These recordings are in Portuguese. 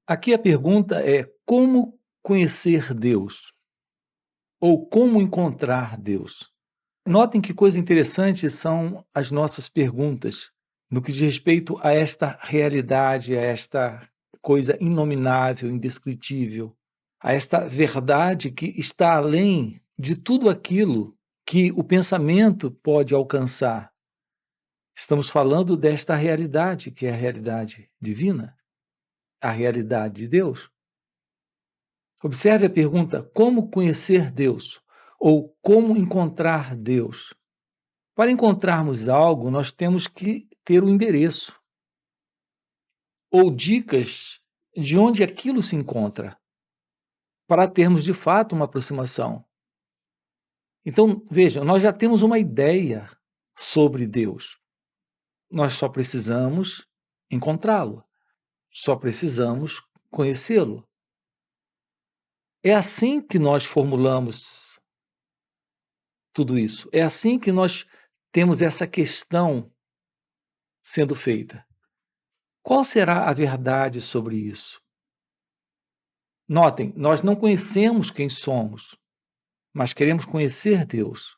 Aqui a pergunta é: como conhecer Deus? Ou como encontrar Deus? Notem que coisa interessante são as nossas perguntas no que diz respeito a esta realidade, a esta coisa inominável, indescritível, a esta verdade que está além de tudo aquilo que o pensamento pode alcançar. Estamos falando desta realidade, que é a realidade divina, a realidade de Deus. Observe a pergunta: como conhecer Deus? Ou como encontrar Deus? Para encontrarmos algo, nós temos que ter o endereço ou dicas de onde aquilo se encontra, para termos de fato uma aproximação. Então, veja, nós já temos uma ideia sobre Deus. Nós só precisamos encontrá-lo, só precisamos conhecê-lo. É assim que nós formulamos tudo isso. É assim que nós temos essa questão sendo feita. Qual será a verdade sobre isso? Notem, nós não conhecemos quem somos, mas queremos conhecer Deus.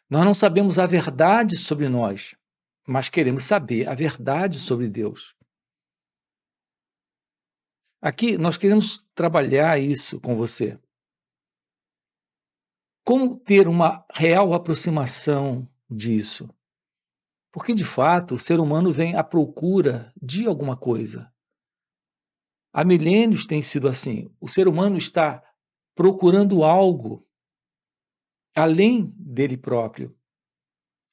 Nós não sabemos a verdade sobre nós, mas queremos saber a verdade sobre Deus. Aqui nós queremos trabalhar isso com você. Como ter uma real aproximação disso? Porque, de fato, o ser humano vem à procura de alguma coisa. Há milênios tem sido assim. O ser humano está procurando algo além dele próprio,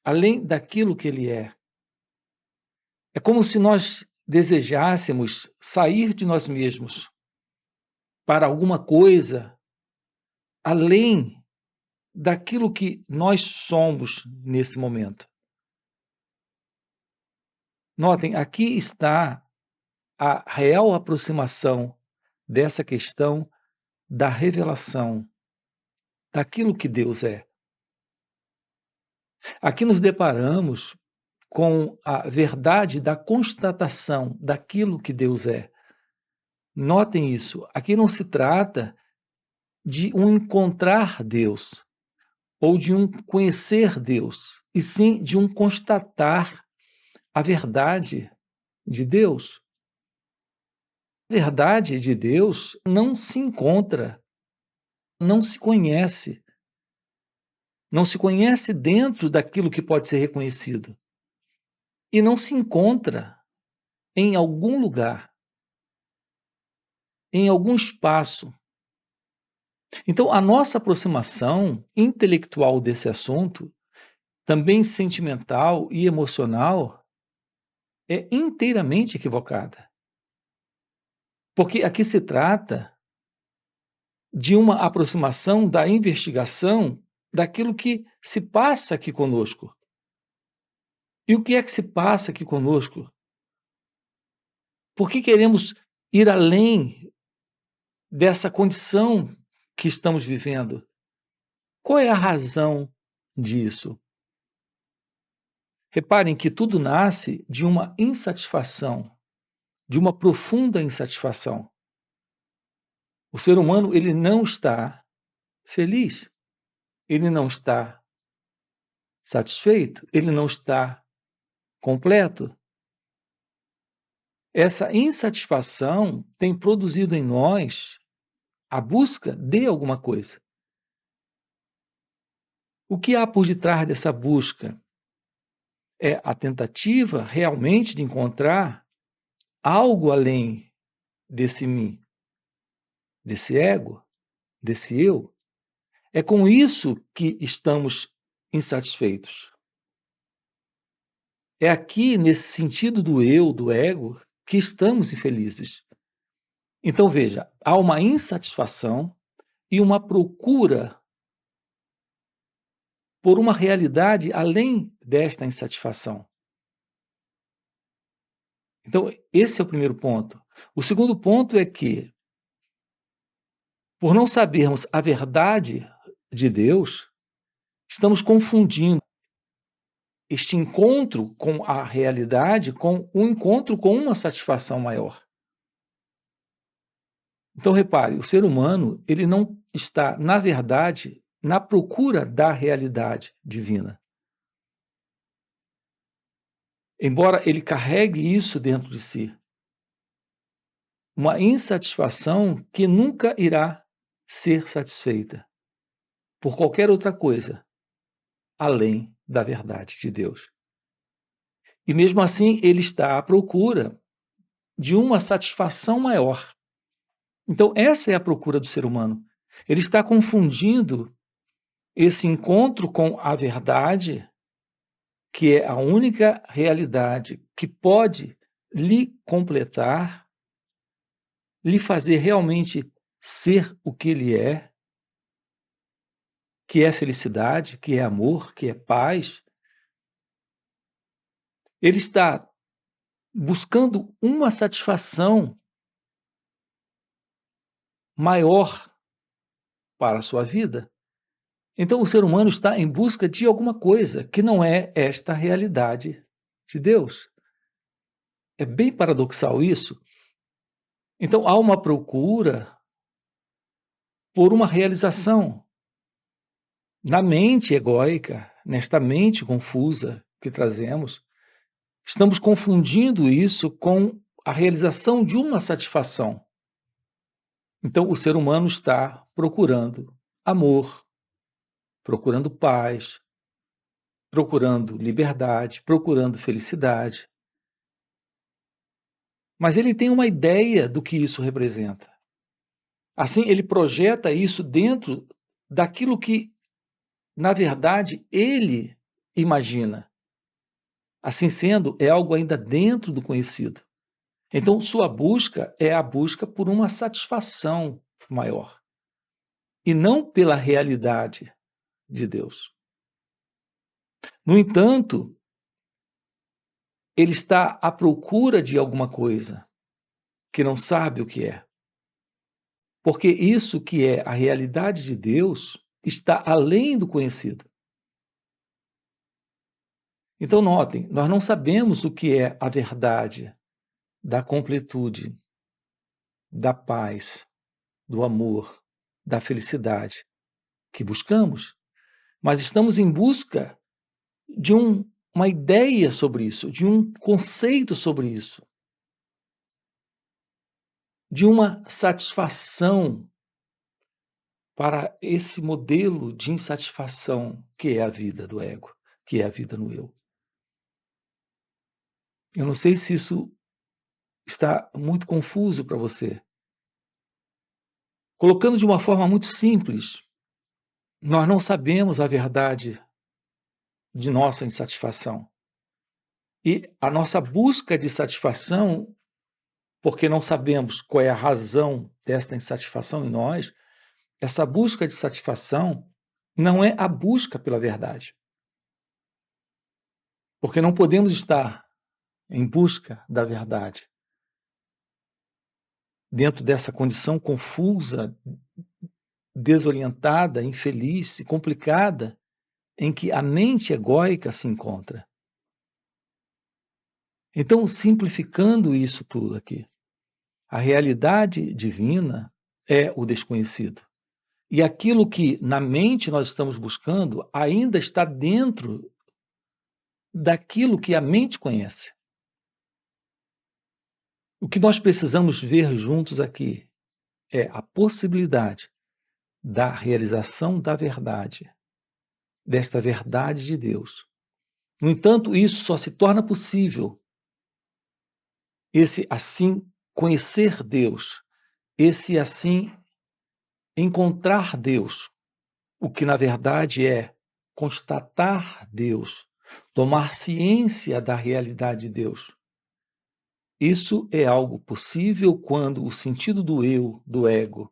além daquilo que ele é. É como se nós desejássemos sair de nós mesmos para alguma coisa além daquilo que nós somos nesse momento. Notem, aqui está a real aproximação dessa questão da revelação daquilo que Deus é. Aqui nos deparamos com a verdade da constatação daquilo que Deus é. Notem isso, aqui não se trata de um encontrar Deus ou de um conhecer Deus, e sim de um constatar a verdade de Deus. A verdade de Deus não se encontra, não se conhece. Não se conhece dentro daquilo que pode ser reconhecido. E não se encontra em algum lugar, em algum espaço. Então, a nossa aproximação intelectual desse assunto, também sentimental e emocional, é inteiramente equivocada. Porque aqui se trata de uma aproximação da investigação daquilo que se passa aqui conosco. E o que é que se passa aqui conosco? Por que queremos ir além dessa condição que estamos vivendo? Qual é a razão disso? Reparem que tudo nasce de uma insatisfação, de uma profunda insatisfação. O ser humano, ele não está feliz, ele não está satisfeito, ele não está completo. Essa insatisfação tem produzido em nós a busca de alguma coisa. O que há por detrás dessa busca? É a tentativa realmente de encontrar algo além desse mim, desse ego, desse eu. É com isso que estamos insatisfeitos. É aqui, nesse sentido do eu, do ego, que estamos infelizes. Então, veja, há uma insatisfação e uma procura por uma realidade além desta insatisfação. Então, esse é o primeiro ponto. O segundo ponto é que, por não sabermos a verdade de Deus, estamos confundindo este encontro com a realidade com o encontro com uma satisfação maior. Então, repare, o ser humano, ele não está, na verdade, na procura da realidade divina. Embora ele carregue isso dentro de si, uma insatisfação que nunca irá ser satisfeita por qualquer outra coisa, além da verdade de Deus. E mesmo assim, ele está à procura de uma satisfação maior. Então, essa é a procura do ser humano. Ele está confundindo esse encontro com a verdade, que é a única realidade que pode lhe completar, lhe fazer realmente ser o que ele é, que é felicidade, que é amor, que é paz. Ele está buscando uma satisfação maior para a sua vida. Então, o ser humano está em busca de alguma coisa que não é esta realidade de Deus. É bem paradoxal isso. Então, há uma procura por uma realização na mente egóica, nesta mente confusa que trazemos. Estamos confundindo isso com a realização de uma satisfação. Então, o ser humano está procurando amor, procurando paz, procurando liberdade, procurando felicidade. Mas ele tem uma ideia do que isso representa. Assim, ele projeta isso dentro daquilo que, na verdade, ele imagina. Assim sendo, é algo ainda dentro do conhecido. Então, sua busca é a busca por uma satisfação maior, e não pela realidade de Deus. No entanto, ele está à procura de alguma coisa que não sabe o que é. Porque isso que é a realidade de Deus está além do conhecido. Então, notem, nós não sabemos o que é a verdade da completude, da paz, do amor, da felicidade que buscamos, mas estamos em busca de uma ideia sobre isso, de um conceito sobre isso, de uma satisfação para esse modelo de insatisfação que é a vida do ego, que é a vida no eu. Eu não sei se isso está muito confuso para você. Colocando de uma forma muito simples, nós não sabemos a verdade de nossa insatisfação. E a nossa busca de satisfação, porque não sabemos qual é a razão desta insatisfação em nós, essa busca de satisfação não é a busca pela verdade. Porque não podemos estar em busca da verdade dentro dessa condição confusa, desorientada, infeliz e complicada em que a mente egóica se encontra. Então, simplificando isso tudo aqui, a realidade divina é o desconhecido. E aquilo que na mente nós estamos buscando ainda está dentro daquilo que a mente conhece. O que nós precisamos ver juntos aqui é a possibilidade da realização da verdade, desta verdade de Deus. No entanto, isso só se torna possível, esse assim conhecer Deus, esse assim encontrar Deus, o que na verdade é constatar Deus, tomar ciência da realidade de Deus. Isso é algo possível quando o sentido do eu, do ego,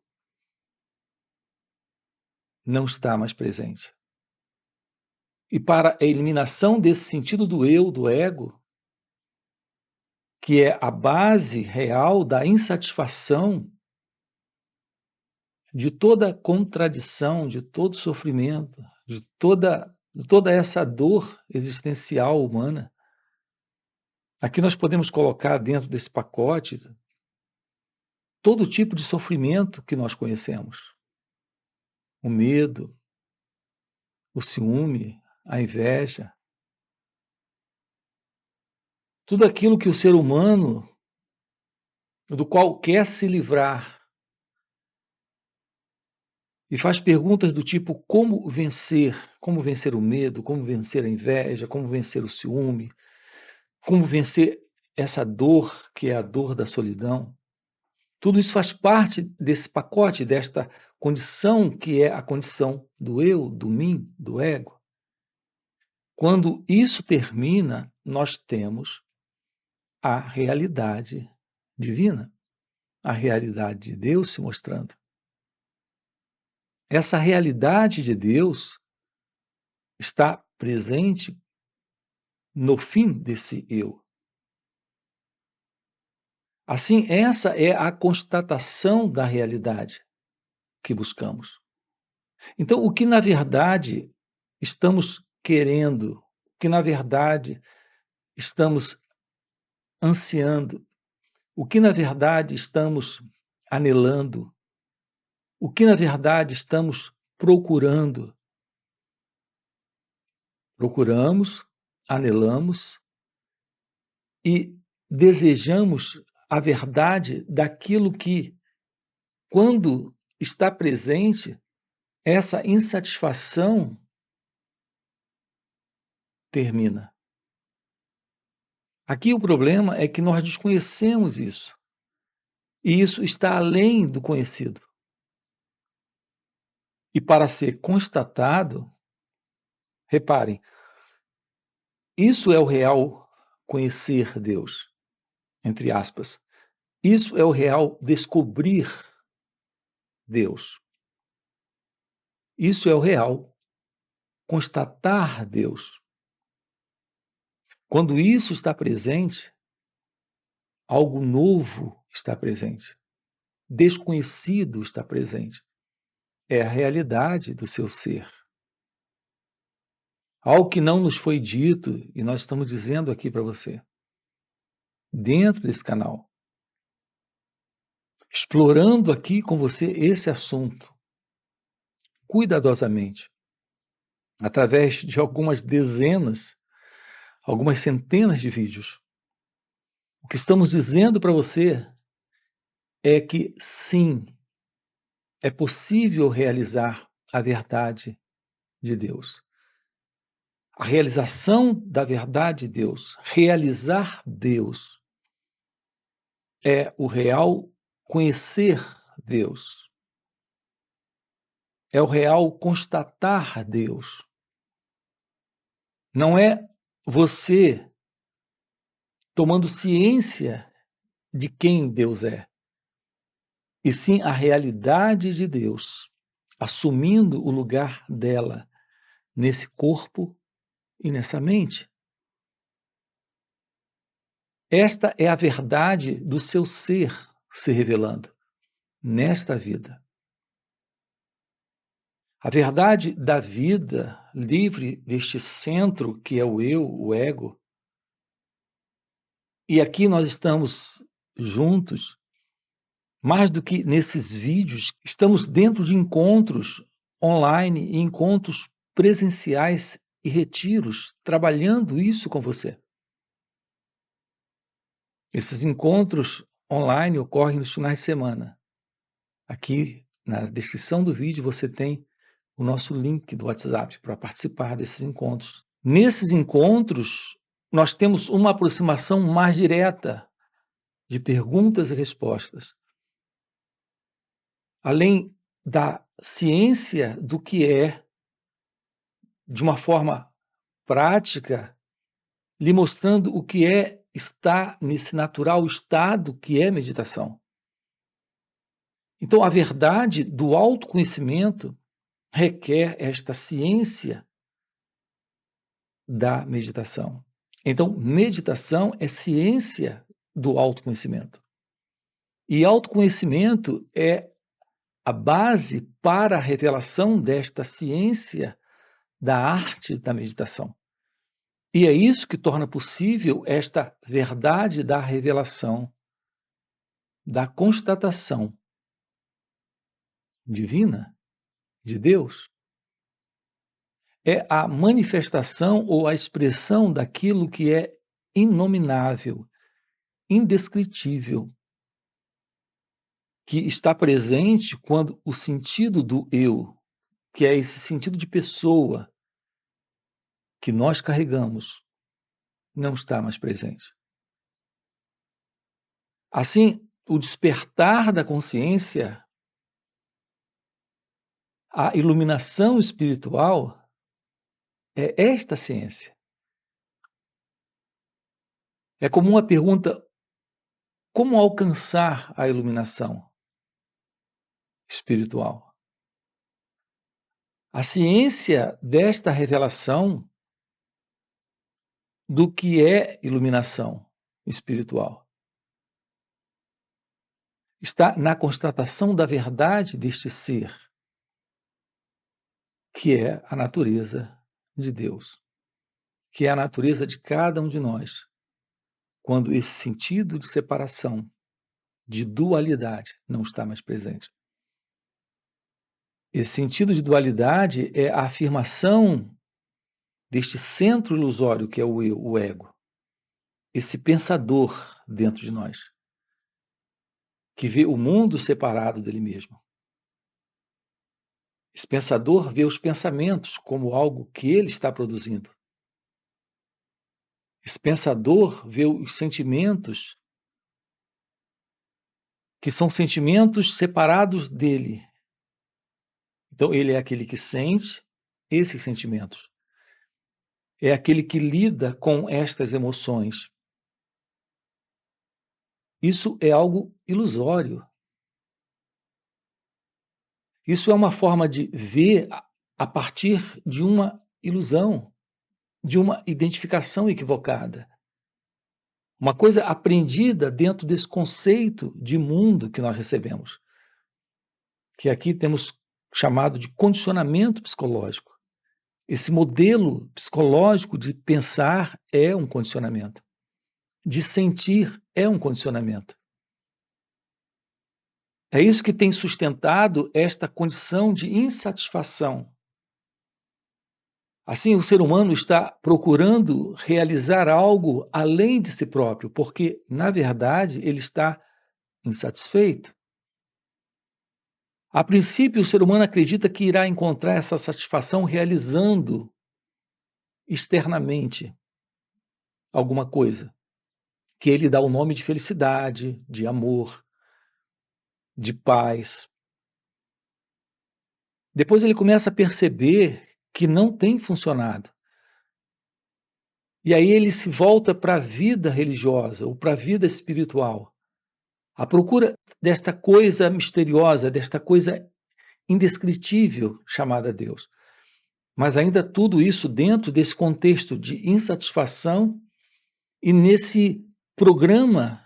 não está mais presente. E para a eliminação desse sentido do eu, do ego, que é a base real da insatisfação, de toda contradição, de todo sofrimento, de toda essa dor existencial humana. Aqui nós podemos colocar dentro desse pacote todo tipo de sofrimento que nós conhecemos. O medo, o ciúme, a inveja, tudo aquilo que o ser humano, do qual quer se livrar, e faz perguntas do tipo como vencer o medo, como vencer a inveja, como vencer o ciúme, como vencer essa dor que é a dor da solidão. Tudo isso faz parte desse pacote, desta condição que é a condição do eu, do mim, do ego. Quando isso termina, nós temos a realidade divina, a realidade de Deus se mostrando. Essa realidade de Deus está presente no fim desse eu. Assim, essa é a constatação da realidade que buscamos. Então, o que na verdade estamos querendo, o que na verdade estamos ansiando, o que na verdade estamos anelando, o que na verdade estamos procurando. Procuramos, anelamos e desejamos a verdade daquilo que, quando está presente, essa insatisfação termina. Aqui o problema é que nós desconhecemos isso. E isso está além do conhecido. E para ser constatado, reparem, isso é o real conhecer Deus, entre aspas. Isso é o real descobrir Deus. Isso é o real constatar Deus. Quando isso está presente, algo novo está presente. Desconhecido está presente. É a realidade do seu ser. Algo que não nos foi dito e nós estamos dizendo aqui para você. Dentro desse canal. Explorando aqui com você esse assunto. Cuidadosamente. Através de algumas dezenas, algumas centenas de vídeos. O que estamos dizendo para você é que sim, é possível realizar a verdade de Deus. A realização da verdade de Deus, realizar Deus, é o real conhecer Deus. É o real constatar Deus. Não é você tomando ciência de quem Deus é, e sim a realidade de Deus, assumindo o lugar dela nesse corpo e nessa mente. Esta é a verdade do seu ser se revelando nesta vida. A verdade da vida livre deste centro que é o eu, o ego. E aqui nós estamos juntos, mais do que nesses vídeos, estamos dentro de encontros online e encontros presenciais e retiros, trabalhando isso com você. Esses encontros online ocorrem nos finais de semana. Aqui na descrição do vídeo você tem o nosso link do WhatsApp para participar desses encontros. Nesses encontros, nós temos uma aproximação mais direta de perguntas e respostas. Além da ciência do que é, de uma forma prática, lhe mostrando o que é estar nesse natural estado que é meditação. Então, a verdade do autoconhecimento requer esta ciência da meditação. Então, meditação é ciência do autoconhecimento. E autoconhecimento é a base para a revelação desta ciência da arte da meditação. E é isso que torna possível esta verdade da revelação da constatação divina de Deus é a manifestação ou a expressão daquilo que é inominável, indescritível, que está presente quando o sentido do eu, que é esse sentido de pessoa que nós carregamos, não está mais presente. Assim, o despertar da consciência, a iluminação espiritual, é esta ciência. É comum a pergunta: como alcançar a iluminação espiritual? A ciência desta revelação do que é iluminação espiritual está na constatação da verdade deste ser, que é a natureza de Deus, que é a natureza de cada um de nós, quando esse sentido de separação, de dualidade, não está mais presente. Esse sentido de dualidade é a afirmação deste centro ilusório que é o eu, o ego, esse pensador dentro de nós, que vê o mundo separado dele mesmo. Esse pensador vê os pensamentos como algo que ele está produzindo. Esse pensador vê os sentimentos que são sentimentos separados dele. Então, ele é aquele que sente esses sentimentos. É aquele que lida com estas emoções. Isso é algo ilusório. Isso é uma forma de ver a partir de uma ilusão, de uma identificação equivocada. Uma coisa aprendida dentro desse conceito de mundo que nós recebemos, que aqui temos chamado de condicionamento psicológico. Esse modelo psicológico de pensar é um condicionamento, de sentir é um condicionamento. É isso que tem sustentado esta condição de insatisfação. Assim, o ser humano está procurando realizar algo além de si próprio, porque, na verdade, ele está insatisfeito. A princípio, o ser humano acredita que irá encontrar essa satisfação realizando externamente alguma coisa, que ele dá o nome de felicidade, de amor, de paz. Depois ele começa a perceber que não tem funcionado. E aí ele se volta para a vida religiosa ou para a vida espiritual. A procura desta coisa misteriosa, desta coisa indescritível chamada Deus. Mas ainda tudo isso dentro desse contexto de insatisfação e nesse programa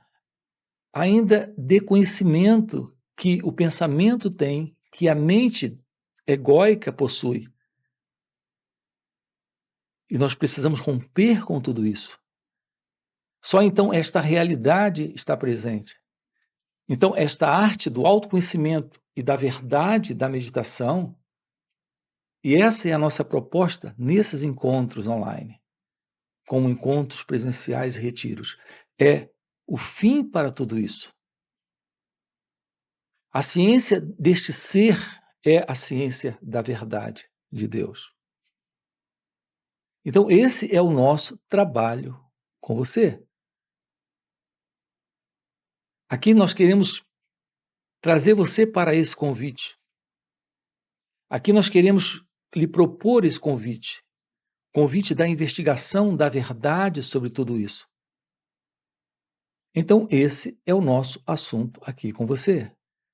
ainda de conhecimento que o pensamento tem, que a mente egóica possui. E nós precisamos romper com tudo isso. Só então esta realidade está presente. Então, esta arte do autoconhecimento e da verdade da meditação, e essa é a nossa proposta nesses encontros online, como encontros presenciais e retiros, é o fim para tudo isso. A ciência deste ser é a ciência da verdade de Deus. Então, esse é o nosso trabalho com você. Aqui nós queremos trazer você para esse convite. Aqui nós queremos lhe propor esse convite. Convite da investigação da verdade sobre tudo isso. Então, esse é o nosso assunto aqui com você.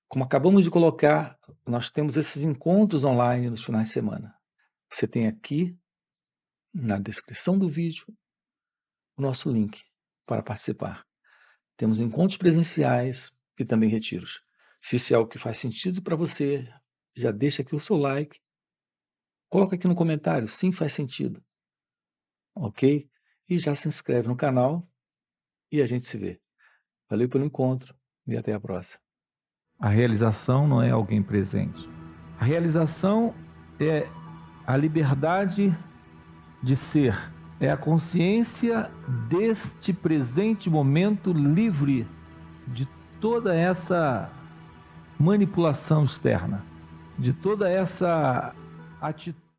Como acabamos de colocar, nós temos esses encontros online nos finais de semana. Você tem aqui, na descrição do vídeo, o nosso link para participar. Temos encontros presenciais e também retiros. Se isso é algo que faz sentido para você, já deixa aqui o seu like. Coloca aqui no comentário, sim, faz sentido. Ok? E já se inscreve no canal e a gente se vê. Valeu pelo encontro. e até a próxima. A realização não é alguém presente. A realização é a liberdade de ser, é a consciência deste presente momento livre de toda essa manipulação externa, de toda essa atitude